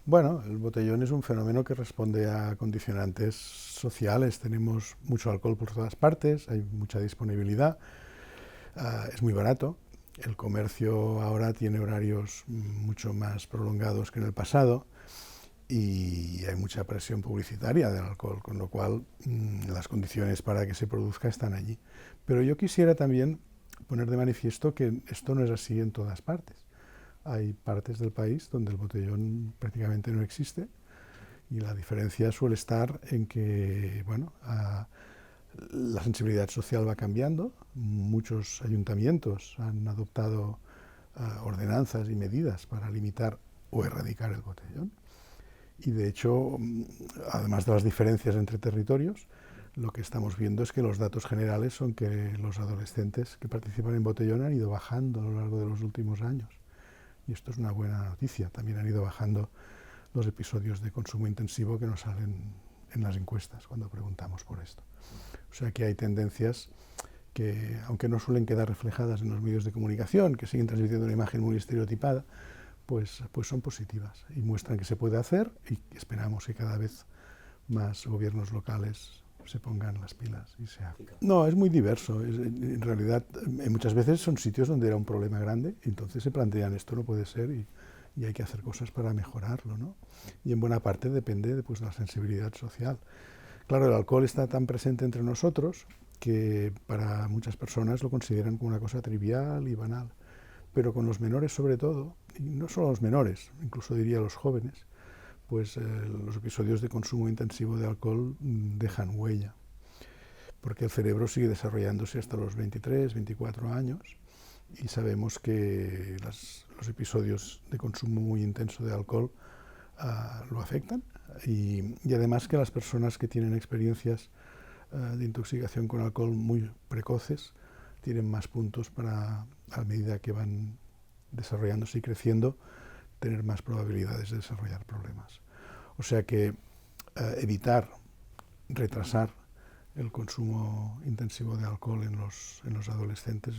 Bueno, el botellón es un fenómeno que responde a condicionantes sociales. Tenemos mucho alcohol por todas partes, hay mucha disponibilidad, es muy barato. El comercio ahora tiene horarios mucho más prolongados que en el pasado y hay mucha presión publicitaria del alcohol, con lo cual las condiciones para que se produzca están allí. Pero yo quisiera también poner de manifiesto que esto no es así en todas partes. Hay partes del país donde el botellón prácticamente no existe y la diferencia suele estar en que, bueno, la sensibilidad social va cambiando. Muchos ayuntamientos han adoptado ordenanzas y medidas para limitar o erradicar el botellón. Y de hecho, además de las diferencias entre territorios, lo que estamos viendo es que los datos generales son que los adolescentes que participan en botellón han ido bajando a lo largo de los últimos años. Y esto es una buena noticia. También han ido bajando los episodios de consumo intensivo que nos salen en las encuestas cuando preguntamos por esto. O sea que hay tendencias que, aunque no suelen quedar reflejadas en los medios de comunicación, que siguen transmitiendo una imagen muy estereotipada, pues son positivas y muestran que se puede hacer y esperamos que cada vez más gobiernos locales se pongan las pilas y se haga. No, es muy diverso. En realidad, muchas veces son sitios donde era un problema grande y entonces se plantean esto no puede ser y hay que hacer cosas para mejorarlo, ¿no? Y en buena parte depende de la sensibilidad social. Claro, el alcohol está tan presente entre nosotros que para muchas personas lo consideran como una cosa trivial y banal. Pero con los menores sobre todo, y no solo los menores, incluso diría los jóvenes, pues los episodios de consumo intensivo de alcohol dejan huella, porque el cerebro sigue desarrollándose hasta los 23, 24 años y sabemos que los episodios de consumo muy intenso de alcohol lo afectan y además que las personas que tienen experiencias de intoxicación con alcohol muy precoces tienen más puntos para, a medida que van desarrollándose y creciendo, tener más probabilidades de desarrollar problemas. O sea que evitar, retrasar el consumo intensivo de alcohol en los adolescentes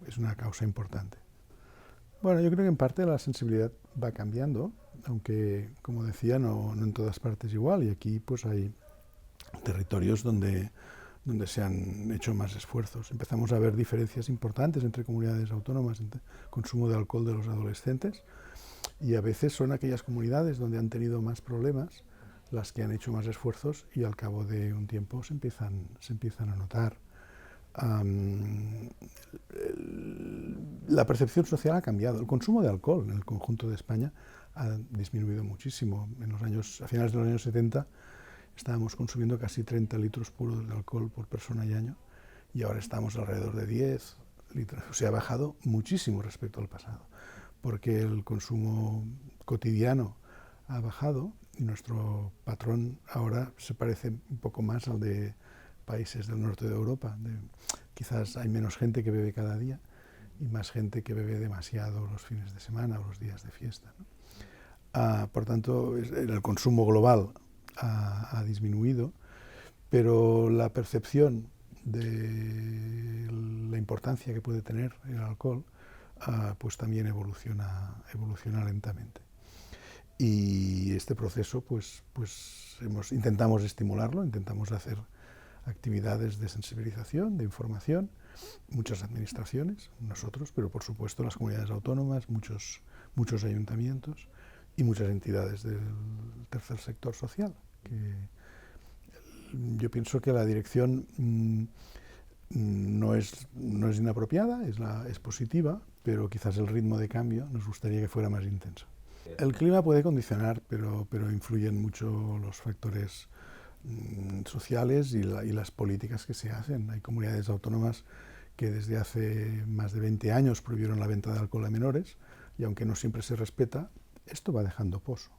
es una causa importante. Bueno, yo creo que en parte la sensibilidad va cambiando, aunque, como decía, no en todas partes igual, y aquí pues hay territorios donde se han hecho más esfuerzos. Empezamos a ver diferencias importantes entre comunidades autónomas en consumo de alcohol de los adolescentes y a veces son aquellas comunidades donde han tenido más problemas las que han hecho más esfuerzos y al cabo de un tiempo se empiezan a notar. La percepción social ha cambiado. El consumo de alcohol en el conjunto de España ha disminuido muchísimo. A finales de los años 70 estábamos consumiendo casi 30 litros puros de alcohol por persona y año y ahora estamos alrededor de 10 litros. O sea, ha bajado muchísimo respecto al pasado, porque el consumo cotidiano ha bajado y nuestro patrón ahora se parece un poco más al de países del norte de Europa. Quizás hay menos gente que bebe cada día y más gente que bebe demasiado los fines de semana o los días de fiesta, ¿no? Por tanto, el consumo global ha disminuido, pero la percepción de la importancia que puede tener el alcohol pues también evoluciona lentamente. Y este proceso intentamos estimularlo, intentamos hacer actividades de sensibilización, de información, muchas administraciones, nosotros, pero por supuesto las comunidades autónomas, muchos ayuntamientos y muchas entidades del tercer sector social. Yo pienso que la dirección no es inapropiada, es positiva, pero quizás el ritmo de cambio nos gustaría que fuera más intenso. El clima puede condicionar, pero influyen mucho los factores sociales y las políticas que se hacen. Hay comunidades autónomas que desde hace más de 20 años prohibieron la venta de alcohol a menores y aunque no siempre se respeta, esto va dejando pozo.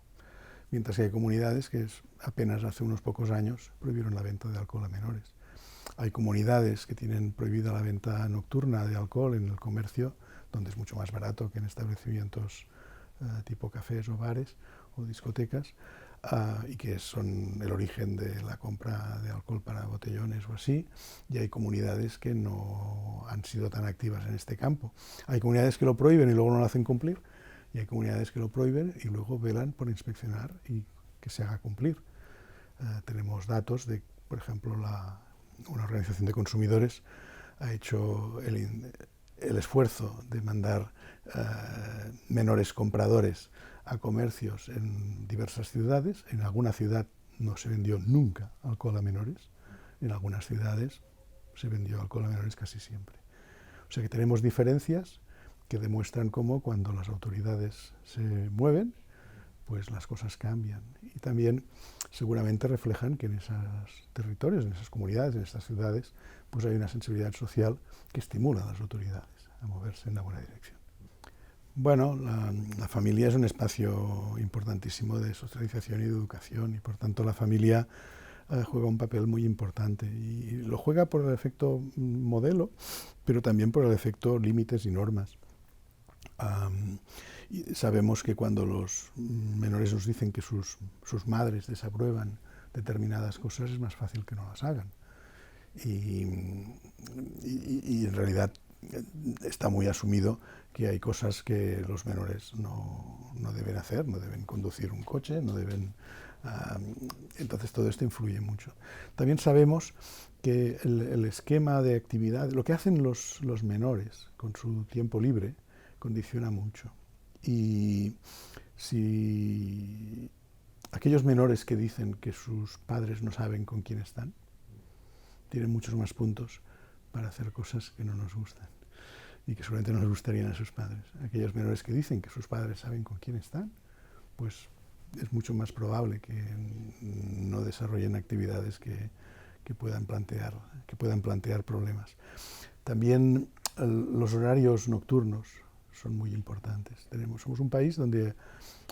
Mientras que hay comunidades que apenas hace unos pocos años prohibieron la venta de alcohol a menores. Hay comunidades que tienen prohibida la venta nocturna de alcohol en el comercio, donde es mucho más barato que en establecimientos tipo cafés o bares o discotecas, y que son el origen de la compra de alcohol para botellones o así, y hay comunidades que no han sido tan activas en este campo. Hay comunidades que lo prohíben y luego no lo hacen cumplir, y hay comunidades que lo prohíben y luego velan por inspeccionar y que se haga cumplir. Tenemos datos de, por ejemplo, una organización de consumidores ha hecho el esfuerzo de mandar menores compradores a comercios en diversas ciudades. En alguna ciudad no se vendió nunca alcohol a menores, en algunas ciudades se vendió alcohol a menores casi siempre. O sea que tenemos diferencias que demuestran cómo cuando las autoridades se mueven, pues las cosas cambian. Y también seguramente reflejan que en esos territorios, en esas comunidades, en estas ciudades, pues hay una sensibilidad social que estimula a las autoridades a moverse en la buena dirección. Bueno, la familia es un espacio importantísimo de socialización y de educación y por tanto la familia juega un papel muy importante y lo juega por el efecto modelo, pero también por el efecto límites y normas. Y sabemos que cuando los menores nos dicen que sus madres desaprueban determinadas cosas es más fácil que no las hagan. Y en realidad está muy asumido que hay cosas que los menores no deben hacer, no deben conducir un coche, no deben... entonces todo esto influye mucho. También sabemos que el esquema de actividad, lo que hacen los menores con su tiempo libre, condiciona mucho. Y si aquellos menores que dicen que sus padres no saben con quién están, tienen muchos más puntos para hacer cosas que no nos gustan y que seguramente no les gustarían a sus padres. Aquellos menores que dicen que sus padres saben con quién están, pues es mucho más probable que no desarrollen actividades que puedan plantear problemas. También los horarios nocturnos son muy importantes. Somos un país donde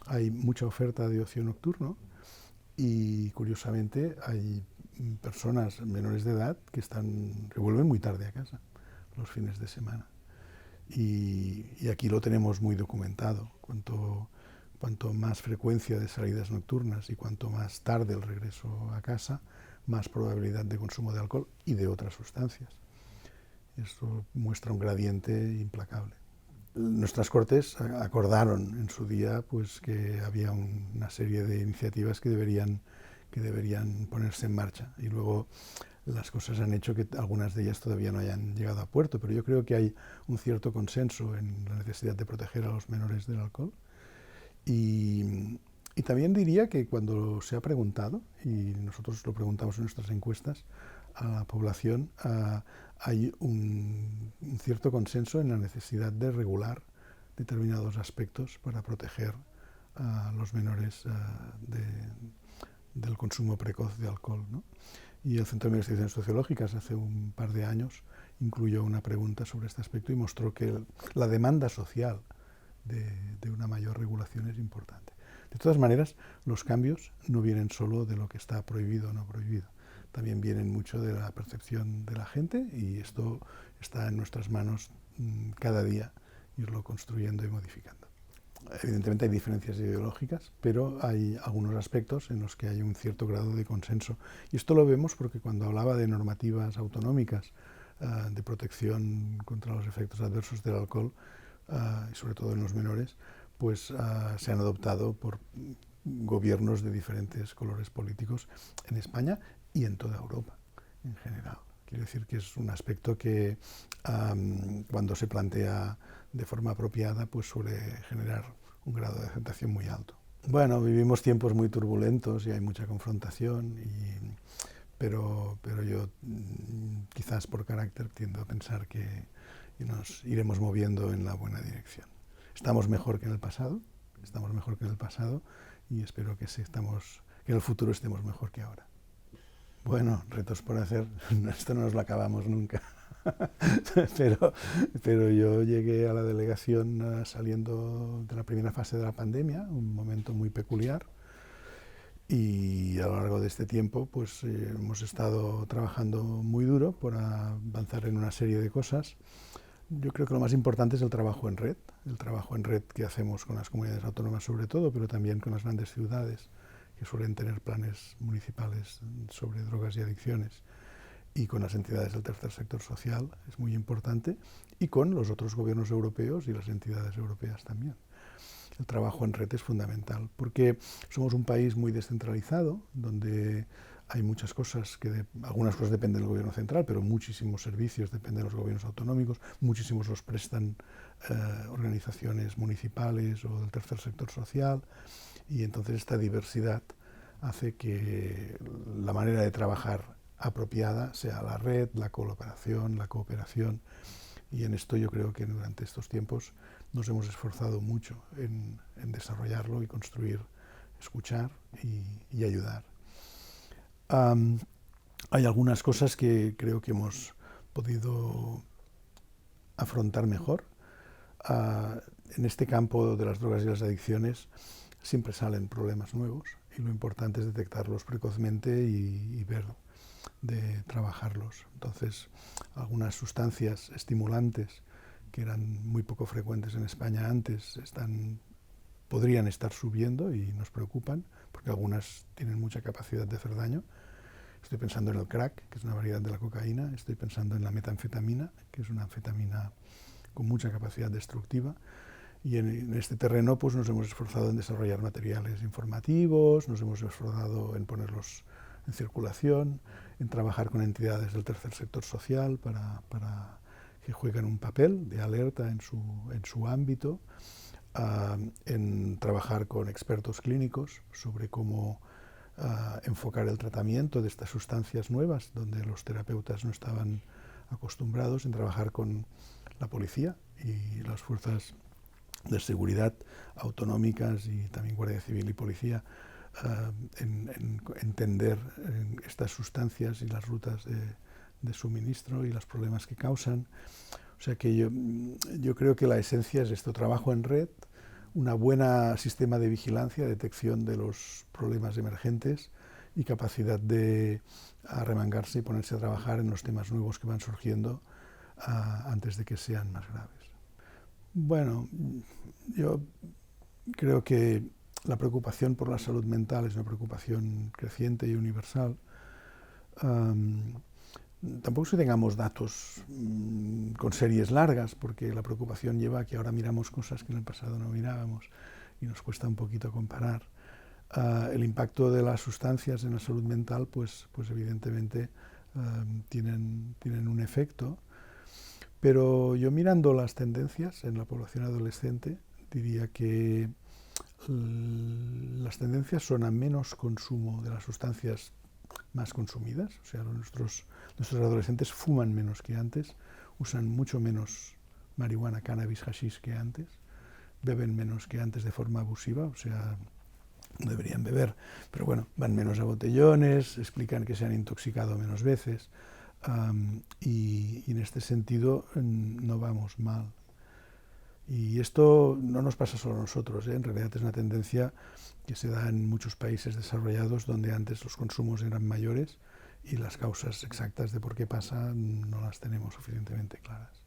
hay mucha oferta de ocio nocturno y curiosamente hay personas menores de edad que vuelven muy tarde a casa los fines de semana. Y aquí lo tenemos muy documentado. Cuanto más frecuencia de salidas nocturnas y cuanto más tarde el regreso a casa, más probabilidad de consumo de alcohol y de otras sustancias. Esto muestra un gradiente implacable. Nuestras Cortes acordaron en su día pues, que había una serie de iniciativas que deberían ponerse en marcha y luego las cosas han hecho que algunas de ellas todavía no hayan llegado a puerto, pero yo creo que hay un cierto consenso en la necesidad de proteger a los menores del alcohol y también diría que cuando se ha preguntado, y nosotros lo preguntamos en nuestras encuestas, a la población hay un cierto consenso en la necesidad de regular determinados aspectos para proteger a los menores del consumo precoz de alcohol, ¿no? Y el Centro de Investigaciones Sociológicas hace un par de años incluyó una pregunta sobre este aspecto y mostró que la demanda social de una mayor regulación es importante. De todas maneras, los cambios no vienen solo de lo que está prohibido o no prohibido, también vienen mucho de la percepción de la gente y esto está en nuestras manos cada día irlo construyendo y modificando. Evidentemente hay diferencias ideológicas, pero hay algunos aspectos en los que hay un cierto grado de consenso. Y esto lo vemos porque cuando hablaba de normativas autonómicas de protección contra los efectos adversos del alcohol, y sobre todo en los menores, pues se han adoptado por gobiernos de diferentes colores políticos en España y en toda Europa en general. Quiero decir que es un aspecto que cuando se plantea de forma apropiada pues suele generar un grado de aceptación muy alto. Bueno, vivimos tiempos muy turbulentos y hay mucha confrontación, pero yo quizás por carácter tiendo a pensar que nos iremos moviendo en la buena dirección. Estamos mejor que en el pasado y espero que en el futuro estemos mejor que ahora. Bueno, retos por hacer, esto no nos lo acabamos nunca, pero yo llegué a la delegación saliendo de la primera fase de la pandemia, un momento muy peculiar, y a lo largo de este tiempo pues hemos estado trabajando muy duro por avanzar en una serie de cosas. Yo creo que lo más importante es el trabajo en red que hacemos con las comunidades autónomas sobre todo, pero también con las grandes ciudades, que suelen tener planes municipales sobre drogas y adicciones, y con las entidades del tercer sector social, es muy importante, y con los otros gobiernos europeos y las entidades europeas también. el trabajo en red es fundamental, porque somos un país muy descentralizado, donde hay muchas cosas algunas cosas dependen del gobierno central, pero muchísimos servicios dependen de los gobiernos autonómicos, muchísimos los prestan organizaciones municipales o del tercer sector social, y entonces esta diversidad hace que la manera de trabajar apropiada sea la red, la colaboración, la cooperación, y en esto yo creo que durante estos tiempos nos hemos esforzado mucho en desarrollarlo y construir, escuchar y ayudar. Hay algunas cosas que creo que hemos podido afrontar mejor. En este campo de las drogas y las adicciones siempre salen problemas nuevos y lo importante es detectarlos precozmente y ver de trabajarlos. Entonces, algunas sustancias estimulantes que eran muy poco frecuentes en España antes podrían estar subiendo y nos preocupan porque algunas tienen mucha capacidad de hacer daño. Estoy pensando en el crack, que es una variedad de la cocaína, estoy pensando en la metanfetamina, que es una anfetamina con mucha capacidad destructiva, y en este terreno pues nos hemos esforzado en desarrollar materiales informativos, nos hemos esforzado en ponerlos en circulación, en trabajar con entidades del tercer sector social para que jueguen un papel de alerta en su ámbito, en trabajar con expertos clínicos sobre cómo enfocar el tratamiento de estas sustancias nuevas, donde los terapeutas no estaban acostumbrados, en trabajar con la policía y las fuerzas de seguridad autonómicas y también Guardia Civil y Policía, en entender estas sustancias y las rutas de suministro y los problemas que causan. O sea que yo creo que la esencia es esto, trabajo en red, una buena sistema de vigilancia, detección de los problemas emergentes y capacidad de arremangarse y ponerse a trabajar en los temas nuevos que van surgiendo antes de que sean más graves. Bueno, yo creo que la preocupación por la salud mental es una preocupación creciente y universal. Tampoco es que tengamos datos con series largas, porque la preocupación lleva a que ahora miramos cosas que en el pasado no mirábamos y nos cuesta un poquito comparar. El impacto de las sustancias en la salud mental, pues evidentemente tienen un efecto, pero yo mirando las tendencias en la población adolescente diría que las tendencias son a menos consumo de las sustancias más consumidas, o sea, nuestros adolescentes fuman menos que antes, usan mucho menos marihuana, cannabis, hashish que antes, beben menos que antes de forma abusiva, o sea, no deberían beber, pero bueno, van menos a botellones, explican que se han intoxicado menos veces, y en este sentido no vamos mal. Y esto no nos pasa solo a nosotros, en realidad es una tendencia que se da en muchos países desarrollados donde antes los consumos eran mayores y las causas exactas de por qué pasa no las tenemos suficientemente claras.